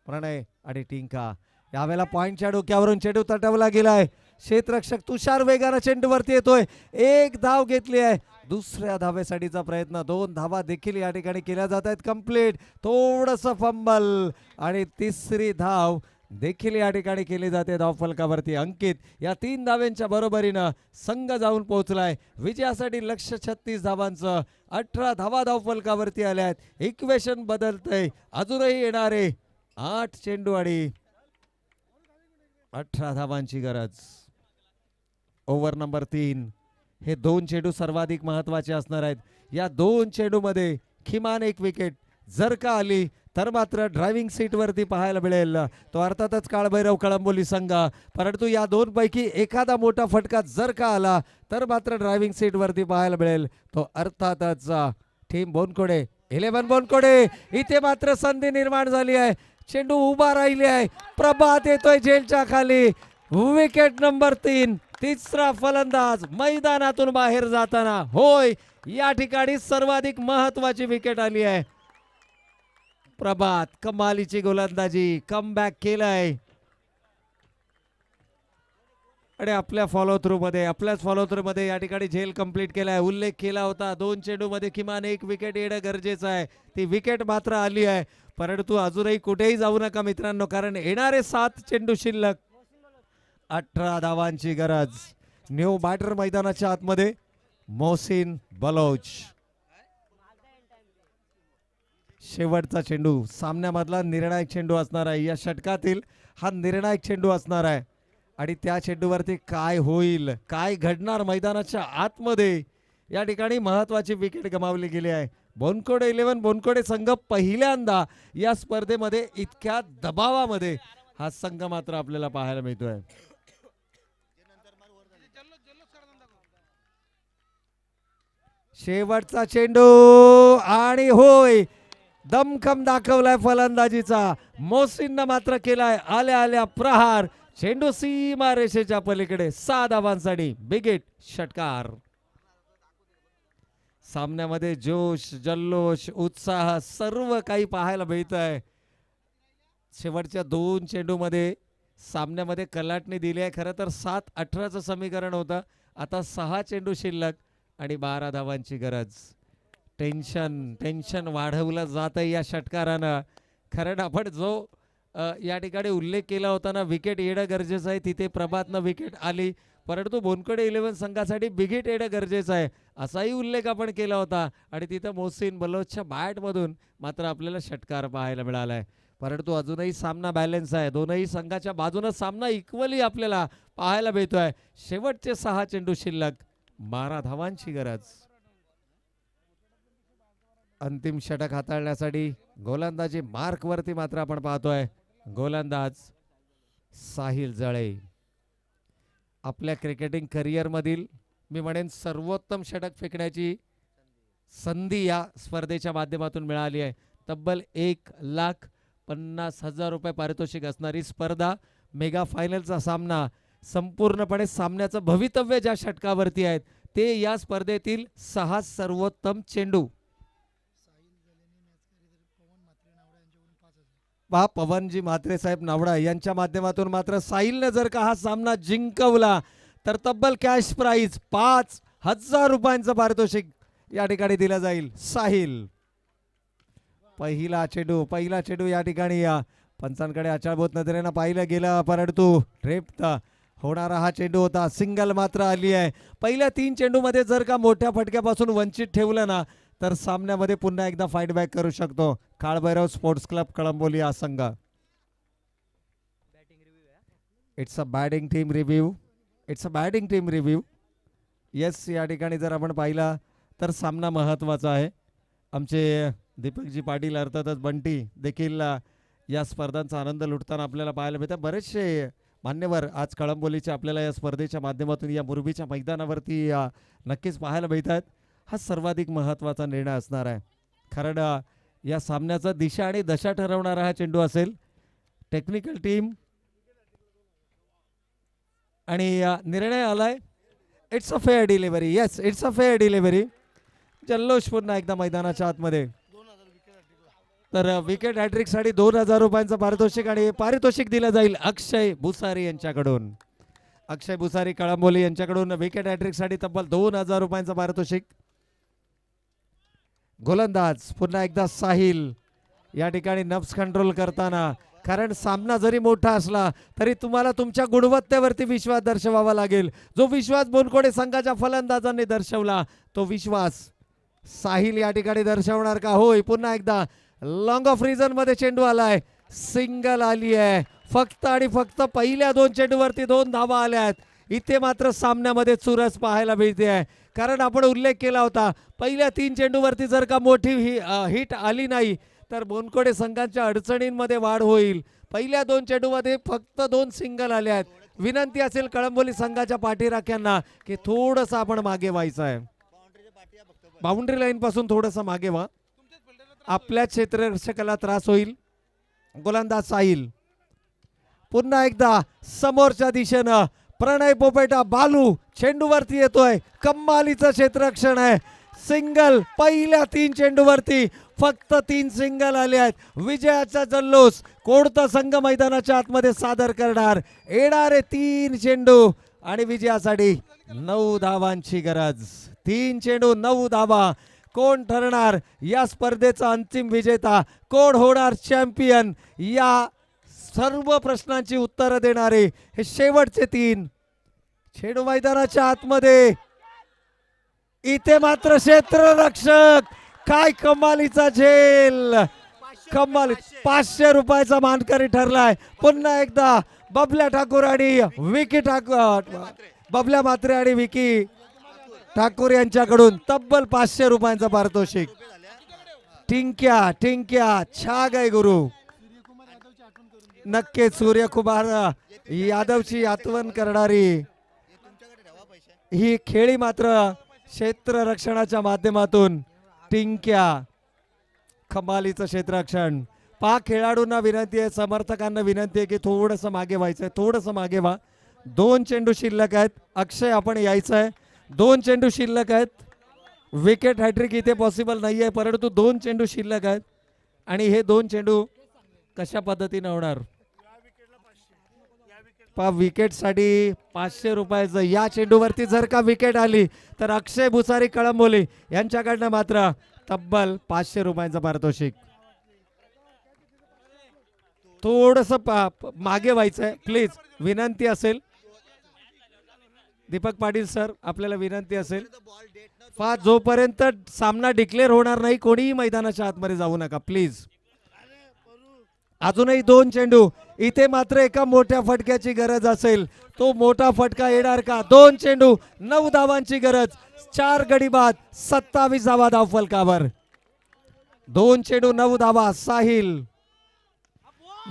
प्रणय आणि टिंका. यावेळेला पॉईंटच्या डोक्यावरून चेंडू तटवला गेलाय. क्षेत्ररक्षक तुषार वेगानं चेंडूवरती येतोय. 1 धाव घेतली आहे. दुसऱ्या धावेसाठीचा प्रयत्न. 2 धावा देखील या ठिकाणी केल्या जात आहेत. कंप्लीट. थोडंसं फंबल आणि 3री धाव देखील या ठिकाणी केली जाते धावफलकावरती. अंकित या 3 धाव्यांच्या बरोबरीनं संघ जाऊन पोहोचलाय विजयासाठी. लक्ष्य 36 धावांचं. 18 धावा धावफलकावरती आल्या आहेत. इक्वेशन बदलतंय. अजूनही येणारे 8 चेंडू आणि 18 धावांची गरज. Over number 3. हे 2 चेंडू सर्वाधिक महत्वाचे असणार आहेत. या 2 चेंडूमध्ये किमान 1 विकेट जर का आली तर मात्र ड्रायव्हिंग सीटवरती पाहायला मिळेल तो अर्थातच काळभैरव कळंबोली संघ. परंतु या 2 पैकी एखादा मोठा फटका जर का आला तर मात्र ड्रायव्हिंग सीटवरती पाहायला मिळेल तो अर्थातच टीम बोनकोडे 11 बोनकोडे. इथे मात्र संधी निर्माण झाली आहे. चेंडू उभा राहिली आहे. प्रभात येतोय झेलच्या खाली. Wicket number 3. 3रा फलंदाज मैदानातून बाहेर जाताना. होय, या ठिकाणी सर्वाधिक महत्वाची विकेट आली आहे. प्रभात कमालीची गोलंदाजी. कमबॅक केलाय आणि आपल्याच फॉलो थ्रू मध्ये या ठिकाणी झेल कंप्लीट केलाय. उल्लेख केला होता 2 चेंडू मध्ये किमान 1 विकेट येणं गरजेचं आहे. ती विकेट मात्र आली आहे. परंतु अजूनही कुठेही जाऊ नका मित्रांनो, कारण येणारे 7 चेंडू शिल्लक. 18 धावांची गरज. न्यू बॅटर मैदानाच्या आतमध्ये मोहसिन बलोच. शेवटचा चेंडू सामन्यामधला निर्णायक चेंडू असणार आहे. या षटकातील हा निर्णायक चेंडू असणार आहे आणि त्या चेंडूवरती काय होईल, काय घडणार मैदानाच्या आतमध्ये या ठिकाणी महत्वाची विकेट गमावली गेली आहे. बोनकोडे 11 बोनकोडे संघ पहिल्यांदा या स्पर्धेमध्ये इतक्या दबावामध्ये हा संघ मात्र आपल्याला पाहायला मिळतोय. शेवटचा चेंडू आणि होय, दमखम दाखवलाय फलंदाजीचा. मोहसिननं मात्र केलाय आल्या आल्या प्रहार. चेंडू सीमा रेषेच्या पलीकडे 6 धावांसाठी बिगेट षटकार. सामन्यामध्ये जोश, जल्लोष, उत्साह सर्व काही पाहायला मिळत आहे. शेवटच्या 2 चेंडूमध्ये सामन्यामध्ये कलाटणी दिली आहे. खरं तर 7-18चं समीकरण होतं. आता 6 चेंडू शिल्लक आणि 12 धावांची गरज. टेन्शन वाढवलं जात आहे या षटकारानं. कारण आपण जो या ठिकाणी उल्लेख केला होता ना, विकेट येणं गरजेचं आहे, तिथे प्रभातनं विकेट आली. परंतु बोनकडे 11 संघासाठी बिगेट येणं गरजेचं आहे असाही उल्लेख आपण केला होता. आणि तिथं मोहसिन बलोचच्या बॅटमधून मात्र आपल्याला षटकार पाहायला मिळालाय. परंतु अजूनही सामना बॅलन्स आहे. दोनही संघाच्या बाजूनं सामना इक्वली आपल्याला पाहायला मिळतोय. शेवटचे 6 चेंडू शिल्लक, 12 धावांची गरज. अंतिम षटक हाताळण्यासाठी गोलंदाजी मार्क वरती मात्र आपण पाहतोय गोलंदाज साहिल जळे. आपल्या क्रिकेटिंग करिअर मधील मी म्हणेन सर्वोत्तम षटक फेकण्याची संधी या स्पर्धेच्या माध्यमातून मिळाली आहे. तब्बल 1,50,000 रुपये पारितोषिक असणारी स्पर्धा, मेगा फायनलचा सामना, संपूर्णपणे सामन्याचं भवितव्य ज्या षटकावरती आहेत ते या स्पर्धेतील 6 सर्वोत्तम चेंडू. पवनजी म्हात्रे साहेब नावडा यांच्या माध्यमातून मात्र साहिलने जर का हा सामना जिंकवला तर तब्बल कॅश प्राइज 5,000 रुपयांचं पारितोषिक या ठिकाणी दिलं जाईल. साहिल पहिला चेंडू या ठिकाणी या पंचांकडे आचारभूत नजरेनं पाहिलं गेलं, परंतु ट्रेप्ट होणारा हा चेंडू होता. सिंगल मात्र आली आहे. पहिल्या 3 चेंडूमध्ये जर का मोठ्या फटक्यापासून वंचित ठेवलं ना तर सामन्यामध्ये पुन्हा एकदा फाईट बॅक करू शकतो काळभैरव स्पोर्ट्स क्लब कळंबोली हा संघ. It's a batting team review. Yes, या ठिकाणी जर आपण पाहिला तर सामना महत्वाचा आहे. आमचे दीपकजी पाटील अर्थातच बंटी देखील या स्पर्धांचा आनंद लुटताना आपल्याला पाहायला मिळतात. बरेचसे मान्यवर आज कळंबोलीचे आपल्याला या स्पर्धेच्या माध्यमातून या मुरबीच्या मैदानावरती नक्कीच पाहायला मिळतात. हा सर्वाधिक महत्त्वाचा निर्णय असणार आहे. कारण या सामन्याचा दिशा आणि दशा ठरवणारा हा चेंडू असेल. टेक्निकल टीम आणि निर्णय आलाय. It's a fair delivery. Yes, it's a fair delivery. जल्लोष पुन्हा एकदा मैदानाच्या आतमध्ये. तर विकेट हॅट्रिक साठी 2,000 रुपयांचं पारितोषिक आणि पारितोषिक दिलं जाईल अक्षय भुसारी यांच्याकडून. अक्षय भुसारी कळंबोली यांच्याकडून विकेट हॅट्रिक साठी तब्बल 2,000 रुपयांचं पारितोषिक. गोलंदाज पुन्हा एकदा साहिल या ठिकाणी नफ्स कंट्रोल करताना. कारण सामना जरी मोठा असला तरी तुम्हाला तुमच्या गुणवत्तेवरती विश्वास दर्शवावा लागेल. जो विश्वास बोनकोडे संघाच्या फलंदाजांनी दर्शवला तो विश्वास साहिल या ठिकाणी दर्शवणार का? होय, पुन्हा एकदा लॉंग ऑफ रिजन मध्ये चेंडू आलाय. सिंगल आली आहे. फक्त आणि फक्त पहिल्या 2 चेंडूवरती 2 धावा आल्या आहेत. इथे मात्र सामन्यामध्ये चुरस पाहायला मिळते आहे. कारण आपण उल्लेख केला होता पहिल्या 3 चेंडूवरती जर का मोठी हिट आली नाही तर बोनकोडे संघांच्या अडचणींमध्ये वाढ होईल. पहिल्या 2 चेंडूमध्ये फक्त 2 सिंगल आले आहेत. विनंती असेल कळंबोली संघाच्या पाठीराख्यांना की थोडस आपण मागे व्हायचं आहे. बाउंड्री लाईन पासून थोडस मागे व्हा. आपल्या क्षेत्ररक्षकाला त्रास होईल. गोलंदाज साहिल पुन्हा एकदा समोरच्या दिशेनं. प्रणय पोपेटा बालू चेंडूवरती येतोय. कम्मालीचं क्षेत्ररक्षण आहे. सिंगल पहिल्या 3 चेंडूवरती फक्त 3 सिंगल आले आहेत. विजयाचा जल्लोष कोणता संघ मैदानाच्या आतमध्ये सादर करणार. येणारे 3 चेंडू आणि विजयासाठी 9 धावांची गरज. 3 चेंडू 9 धावा. कोण ठरणार या स्पर्धेचा अंतिम विजेता? कोण होणार चॅम्पियन? या सर्व प्रश्नांची उत्तरं देणारे हे शेवटचे 3 चेंडू मैदानाच्या आतमध्ये. इथे मात्र क्षेत्ररक्षक काय कमालीचा झेल. कमाल 500 रुपयाचा मानकरी ठरलाय. पुन्हा एकदा बबल्या ठाकूर आणि विकी ठाकूर, बबल्या म्हात्रे आणि विकी ठाकूर यांच्याकडून तब्बल 500 रुपयांचं पारितोषिक. टिंक्या टिंक्या छा गय गुरु. नक्कीच सूर्यकुमार यादवची आठवण करणारी ही खेळी मात्र क्षेत्ररक्षणाच्या माध्यमातून टिंक्या कमालीचं क्षेत्ररक्षण. पाक खेळाडूंना विनंती आहे, समर्थकांना विनंती आहे की थोडंसं मागे व्हायचंय, थोडंसं मागे व्हा. 2 चेंडू शिल्लक आहेत. अक्षय आपण यायचं आहे. 2 चेंडू शिल्लक आहेत. विकेट हॅट्रिक इथे पॉसिबल नाही आहे, परंतु 2 चेंडू शिल्लक आहेत आणि हे 2 चेंडू कशा पद्धतीने होणार. विकेटसाठी 500 रुपयाचं. या चेंडूवरती जर का विकेट आली तर अक्षय भुसारी कळंबोली यांच्याकडनं मात्र तब्बल 500 रुपयांचं पारितोषिक. थोडस मागे व्हायचंय प्लीज, विनंती असेल. दीपक पाटील सर आपल्याला विनंती असेल, जोपर्यंत सामना डिक्लेअर होणार नाही कोणीही मैदानाच्या आतमध्ये जाऊ नका प्लीज. अजूनही 2 चेंडू. इथे मात्र एका मोठ्या फटक्याची गरज असेल, तो मोठा फटका येणार का. 2 चेंडू 9 धावांची गरज. 4 गडी बाद 27 धावा धावफलकावर. 2 चेंडू 9 धावा. साहिल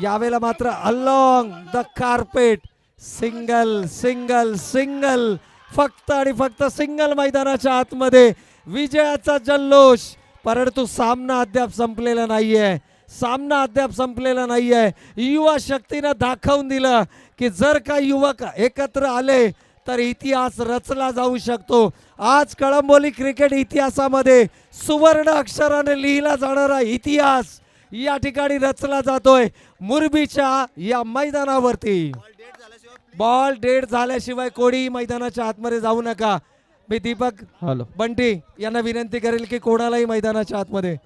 यावेळेला मात्र along the carpet. Single single single, फक्त आणि फक्त सिंगल मैदानाच्या आतमध्ये विजयाचा जल्लोष. परंतु सामना अद्याप संपलेला नाहीये. सामना अद्याप संपलेला नाहीये. युवा शक्तीनं दाखवून दिलं की जर का युवक एकत्र आले तर इतिहास रचला जाऊ शकतो. आज कळंबोली क्रिकेट इतिहासामध्ये सुवर्ण अक्षराने लिहिला जाणारा इतिहास या ठिकाणी रचला जातोय मुरबीच्या या मैदानावरती. बॉल डेड झाल्याशिवाय कोणी मैदानाच्या आतमध्ये जाऊ नका. मी दीपक बंटी यांना विनंती करेल की कोणालाही मैदानाच्या आतमध्ये.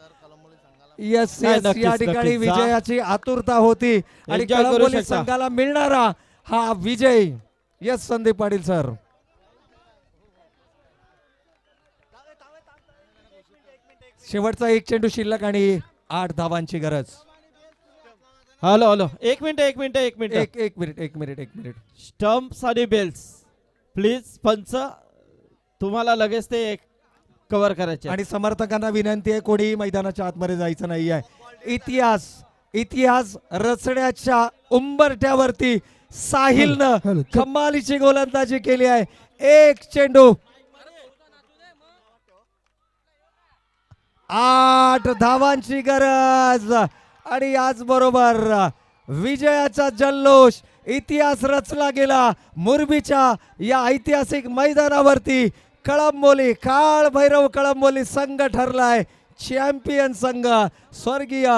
यस यस, या ठिकाणी विजयाची आतुरता होती आणि कळंबोली संघाला मिळणारा हा विजय. Yes Sandeep Patil sir. शेवटचा 1 चेंडू शिल्लक आणि 8 धावांची गरज. हॅलो एक मिनिट एक मिनिट. स्टंप्स आणि बेल्स प्लीज. पंच तुम्हाला लगेच ते कव्हर करायचे. आणि समर्थकांना विनंती आहे कोणीही मैदानाच्या आतमध्ये जायचं नाही आहे. इतिहास रचण्याच्या उंबरठ्यावरती साहिलनं कमालीची गोलंदाजी केली आहे. 1 चेंडू 8 धावांची गरज आणि याच बरोबर विजयाचा जल्लोष. इतिहास रचला गेला मुरबीच्या या ऐतिहासिक मैदानावरती. कळंबोली काळ भैरव कळंबोली संघ ठरलाय चॅम्पियन संघ. स्वर्गीय